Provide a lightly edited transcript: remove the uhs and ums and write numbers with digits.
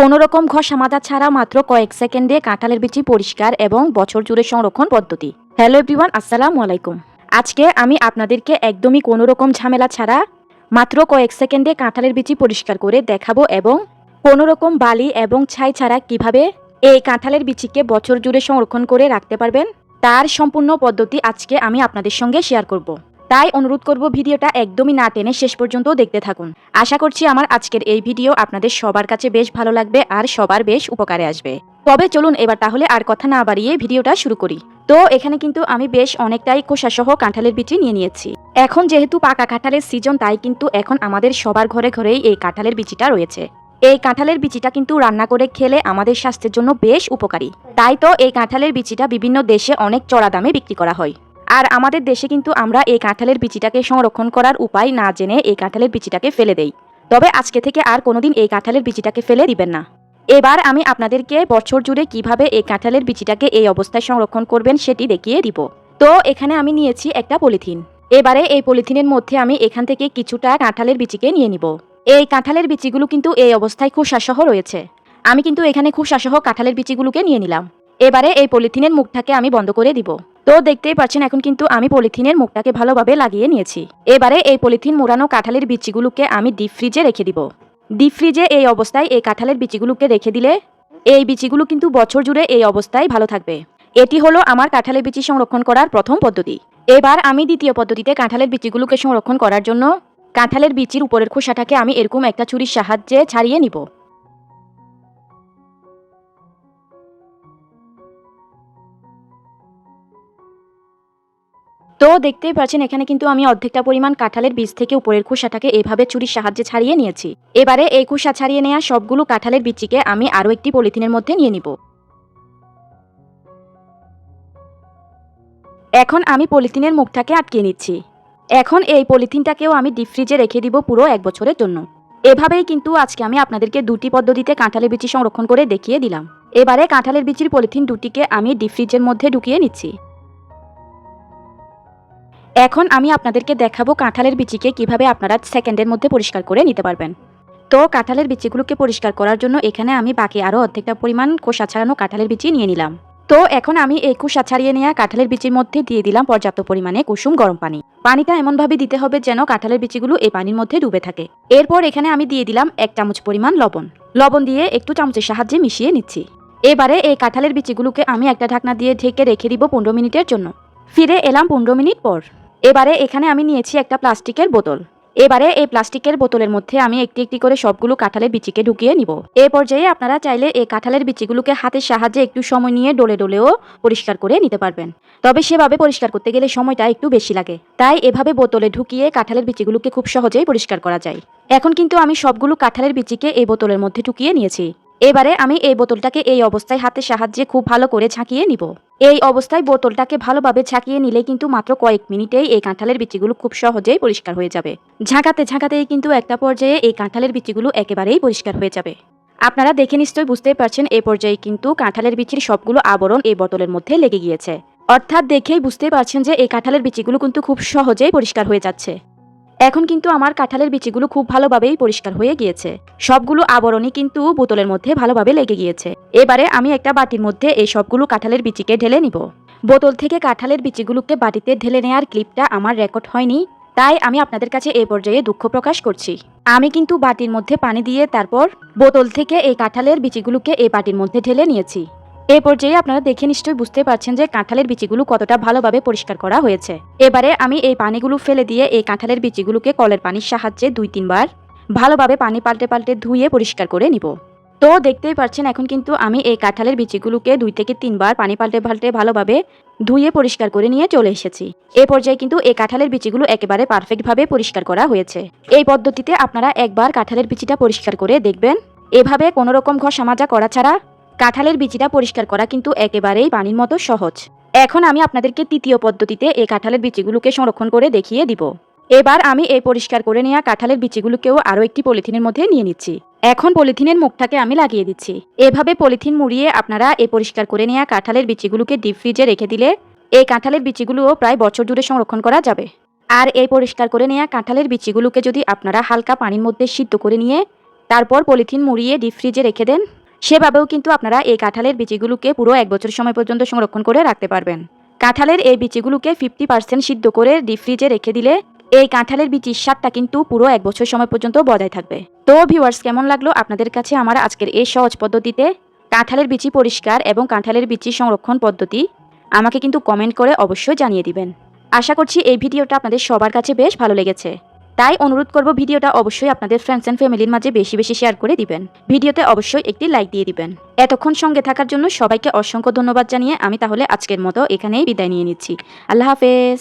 কোনো রকম ঘষা মাজা ছাড়া মাত্র কয়েক সেকেন্ডে কাঁঠালের বিচি পরিষ্কার এবং বছর জুড়ে সংরক্ষণ পদ্ধতি। হ্যালো এভরিওয়ান, আসসালামু আলাইকুম। আজকে আমি আপনাদেরকে একদমই কোনো রকম ঝামেলা ছাড়া মাত্র কয়েক সেকেন্ডে কাঁঠালের বিচি পরিষ্কার করে দেখাবো এবং কোনো রকম বালি এবং ছাই ছাড়া কিভাবে এই কাঁঠালের বিচিকে বছর জুড়ে সংরক্ষণ করে রাখতে পারবেন তার সম্পূর্ণ পদ্ধতি আজকে আমি আপনাদের সঙ্গে শেয়ার করব। তাই অনুরোধ করব ভিডিওটা একদমই না টেনে শেষ পর্যন্ত দেখতে থাকুন। আশা করছি আমার আজকের এই ভিডিও আপনাদের সবার কাছে বেশ ভালো লাগবে আর সবার বেশ উপকারে আসবে। তবে চলুন এবার তাহলে আর কথা না বাড়িয়ে ভিডিওটা শুরু করি। তো এখানে কিন্তু আমি বেশ অনেকটাই খোসাসহ কাঁঠালের বিচি নিয়ে নিয়েছি। এখন যেহেতু পাকা কাঁঠালের সিজন, তাই কিন্তু এখন আমাদের সবার ঘরে ঘরেই এই কাঁঠালের বিচিটা রয়েছে। এই কাঁঠালের বিচিটা কিন্তু রান্না করে খেলে আমাদের স্বাস্থ্যের জন্য বেশ উপকারী। তাই তো এই কাঁঠালের বিচিটা বিভিন্ন দেশে অনেক চড়া দামে বিক্রি করা হয়। আর আমাদের দেশে কিন্তু আমরা এই কাঁঠালের বিচিটাকে সংরক্ষণ করার উপায় না জেনে এই কাঁঠালের বিচিটাকে ফেলে দেই। তবে আজকে থেকে আর কোনোদিন এই কাঁঠালের বিচিটাকে ফেলে দিবেন না। এবার আমি আপনাদেরকে বছর জুড়ে কিভাবে এই কাঁঠালের বিচিটাকে এই অবস্থায় সংরক্ষণ করবেন সেটি দেখিয়ে দিব। তো এখানে আমি নিয়েছি একটা পলিথিন। এবারে এই পলিথিনের মধ্যে আমি এখান থেকে কিছুটা কাঁঠালের বিচিকে নিয়ে নিব। এই কাঁঠালের বিচিগুলো কিন্তু এই অবস্থায় খোসাসহ রয়েছে। আমি কিন্তু এখানে খোসাসহ কাঁঠালের বিচিগুলোকে নিয়ে নিলাম। এবারে এই পলিথিনের মুখটাকে আমি বন্ধ করে দিব। তো দেখতেই পাচ্ছেন এখন কিন্তু আমি পলিথিনের মুখটাকে ভালোভাবে লাগিয়ে নিয়েছি। এবারে এই পলিথিন মোড়ানো কাঁঠালের বিচিগুলোকে আমি ডিপ ফ্রিজে রেখে দিব। ডিপ ফ্রিজে এই অবস্থায় এই কাঁঠালের বিচিগুলোকে রেখে দিলে এই বিচিগুলো কিন্তু বছর জুড়ে এই অবস্থায় ভালো থাকবে। এটি হলো আমার কাঁঠালের বিচি সংরক্ষণ করার প্রথম পদ্ধতি। এবার আমি দ্বিতীয় পদ্ধতিতে কাঁঠালের বিচিগুলোকে সংরক্ষণ করার জন্য কাঁঠালের বিচির উপরের খোসাটাকে আমি এরকম একটা ছুরির সাহায্যে ছাড়িয়ে নিব। তো দেখতেই পাচ্ছেন এখানে কিন্তু আমি অর্ধেকটা পরিমাণ কাঁঠালের বীজ থেকে উপরের খোসাটাকে এভাবে ছুরির সাহায্যে ছাড়িয়ে নিয়েছি। এবারে এই খোসা ছাড়িয়ে নেওয়া সবগুলো কাঁঠালের বিচিকে আমি আরও একটি পলিথিনের মধ্যে নিয়ে নিব। এখন আমি পলিথিনের মুখটাকে আটকিয়ে নিচ্ছি। এখন এই পলিথিনটাকেও আমি ডিপ ফ্রিজে রেখে দিব পুরো 1 বছরের জন্য। এভাবেই কিন্তু আজকে আমি আপনাদেরকে দুটি পদ্ধতিতে কাঁঠালের বিচি সংরক্ষণ করে দেখিয়ে দিলাম। এবারে কাঁঠালের বিচির পলিথিন দুটিকে আমি ডিপ ফ্রিজের মধ্যে ঢুকিয়ে নিচ্ছি। এখন আমি আপনাদেরকে দেখাবো কাঁঠালের বিচিকে কিভাবে আপনারা সেকেন্ডের মধ্যে পরিষ্কার করে নিতে পারবেন। তো কাঁঠালের বিচিগুলোকে পরিষ্কার করার জন্য এখানে আমি বাকি আরও অর্ধেকটা পরিমাণ খোসা ছাড়ানো কাঁঠালের বিচি নিয়ে নিলাম। তো এখন আমি এই খোসা ছাড়িয়ে নেওয়া কাঁঠালের বিচির মধ্যে দিয়ে দিলাম পর্যাপ্ত পরিমাণে কুসুম গরম পানি। পানিটা এমনভাবে দিতে হবে যেন কাঁঠালের বিচিগুলো এই পানির মধ্যে ডুবে থাকে। এরপর এখানে আমি দিয়ে দিলাম 1 চামচ পরিমাণ লবণ। লবণ দিয়ে একটু চামচের সাহায্যে মিশিয়ে নিচ্ছি। এবারে এই কাঁঠালের বিচিগুলোকে আমি একটা ঢাকনা দিয়ে ঢেকে রেখে দিব 15 মিনিটের জন্য। ফিরে এলাম 15 মিনিট পর। এবারে এখানে আমি নিয়েছি একটা প্লাস্টিকের বোতল। এবারে এই প্লাস্টিকের বোতলের মধ্যে আমি একটি একটি করে সবগুলো কাঁঠালের বিচিকে ঢুকিয়ে নিব। এই পর্যায়ে আপনারা চাইলে এই কাঁঠালের বিচিগুলোকে হাতের সাহায্যে একটু সময় নিয়ে ডলে ডলেও পরিষ্কার করে নিতে পারবেন। তবে সেভাবে পরিষ্কার করতে গেলে সময়টা একটু বেশি লাগে। তাই এভাবে বোতলে ঢুকিয়ে কাঁঠালের বিচিগুলোকে খুব সহজেই পরিষ্কার করা যায়। এখন কিন্তু আমি সবগুলো কাঁঠালের বিচিকে এই বোতলের মধ্যে ঢুকিয়ে নিয়েছি। এবারে আমি এই বোতলটাকে এই অবস্থায় হাতের সাহায্যে খুব ভালো করে ঝাঁকিয়ে নিব। এই অবস্থায় বোতলটাকে ভালোভাবে ঝাঁকিয়ে নিলে কিন্তু মাত্র কয়েক মিনিটেই এই কাঁঠালের বিচিগুলো খুব সহজেই পরিষ্কার হয়ে যাবে। ঝাঁকাতে ঝাঁকাতেই কিন্তু একটা পর্যায়ে এই কাঁঠালের বিচিগুলো একেবারেই পরিষ্কার হয়ে যাবে। আপনারা দেখে নিশ্চয়ই বুঝতেই পারছেন এই পর্যায়ে কিন্তু কাঁঠালের বিচির সবগুলো আবরণ এই বোতলের মধ্যে লেগে গিয়েছে। অর্থাৎ দেখেই বুঝতেই পারছেন যে এই কাঁঠালের বিচিগুলো কিন্তু খুব সহজেই পরিষ্কার হয়ে যাচ্ছে। এখন কিন্তু আমার কাঁঠালের বিচিগুলো খুব ভালোভাবেই পরিষ্কার হয়ে গিয়েছে। সবগুলো আবরণই কিন্তু বোতলের মধ্যে ভালোভাবে লেগে গিয়েছে। এবারে আমি একটা বাটির মধ্যে এই সবগুলো কাঁঠালের বিচিকে ঢেলে নিব। বোতল থেকে কাঁঠালের বিচিগুলোকে বাটিতে ঢেলে নেওয়ার ক্লিপটা আমার রেকর্ড হয়নি, তাই আমি আপনাদের কাছে এই পর্যায়ে দুঃখ প্রকাশ করছি। আমি কিন্তু বাটির মধ্যে পানি দিয়ে তারপর বোতল থেকে এই কাঁঠালের বিচিগুলোকে এই বাটির মধ্যে ঢেলে নিয়েছি। এই পর্যায়ে আপনারা দেখে নিশ্চয়ই বুঝতে পারছেন যে কাঁঠালের বিচিগুলো কতটা ভালোভাবে পরিষ্কার করা হয়েছে। এবারে আমি এই পানিগুলো ফেলে দিয়ে এই কাঁঠালের বিচিগুলোকে কলের পানির সাহায্যে 2-3 বার ভালোভাবে পানি পাল্টে পাল্টে ধুয়ে পরিষ্কার করে নিব। তো দেখতেই পাচ্ছেন এখন কিন্তু আমি এই কাঁঠালের বিচিগুলোকে 2 থেকে 3 বার পানি পাল্টে পাল্টে ভালোভাবে ধুয়ে পরিষ্কার করে নিয়ে চলে এসেছি। এই পর্যায়ে কিন্তু এই কাঁঠালের বিচিগুলো একেবারে পারফেক্টভাবে পরিষ্কার করা হয়েছে। এই পদ্ধতিতে আপনারা একবার কাঁঠালের বিচিটা পরিষ্কার করে দেখবেন। এভাবে কোনো রকম ঘষা মাজা করা ছাড়া কাঁঠালের বিচিটা পরিষ্কার করা কিন্তু একেবারেই পানির মতো সহজ। এখন আমি আপনাদেরকে তৃতীয় পদ্ধতিতে এই কাঁঠালের বিচিগুলোকে সংরক্ষণ করে দেখিয়ে দিব। এবার আমি এই পরিষ্কার করে নেওয়া কাঁঠালের বিচিগুলোকেও আরও একটি পলিথিনের মধ্যে নিয়ে নিচ্ছি। এখন পলিথিনের মুখটাকে আমি লাগিয়ে দিচ্ছি। এভাবে পলিথিন মুড়িয়ে আপনারা এই পরিষ্কার করে নেওয়া কাঁঠালের বিচিগুলোকে ডিপ ফ্রিজে রেখে দিলে এই কাঁঠালের বিচিগুলোও প্রায় বছর জুড়ে সংরক্ষণ করা যাবে। আর এই পরিষ্কার করে নেওয়া কাঁঠালের বিচিগুলোকে যদি আপনারা হালকা পানির মধ্যে সিদ্ধ করে নিয়ে তারপর পলিথিন মুড়িয়ে ডিপ ফ্রিজে রেখে দেন। সেভাবেও কিন্তু আপনারা এই কাঁঠালের বিচিগুলোকে পুরো 1 বছর সময় পর্যন্ত সংরক্ষণ করে রাখতে পারবেন। কাঁঠালের এই বিচিগুলোকে 50% সিদ্ধ করে ডিপ ফ্রিজে রেখে দিলে এই কাঁঠালের বিচির স্বাদটা কিন্তু পুরো 1 বছর সময় পর্যন্ত বজায় থাকবে। তো ভিউয়ার্স, কেমন লাগলো আপনাদের কাছে আমার আজকের এই সহজ পদ্ধতিতে কাঁঠালের বিচি পরিষ্কার এবং কাঁঠালের বিচি সংরক্ষণ পদ্ধতি? আমাকে কিন্তু কমেন্ট করে অবশ্যই জানিয়ে দিবেন। আশা করছি এই ভিডিওটা আপনাদের সবার কাছে বেশ ভালো লেগেছে। তাই অনুরোধ করব ভিডিওটা অবশ্যই আপনাদের ফ্রেন্ডস অ্যান্ড ফ্যামিলির মাঝে বেশি বেশি শেয়ার করে দিবেন। ভিডিওতে অবশ্যই একটি লাইক দিয়ে দিবেন। এতক্ষণ সঙ্গে থাকার জন্য সবাইকে অসংখ্য ধন্যবাদ জানিয়ে আমি তাহলে আজকের মতো এখানেই বিদায় নিয়ে নিচ্ছি। আল্লাহ হাফেজ।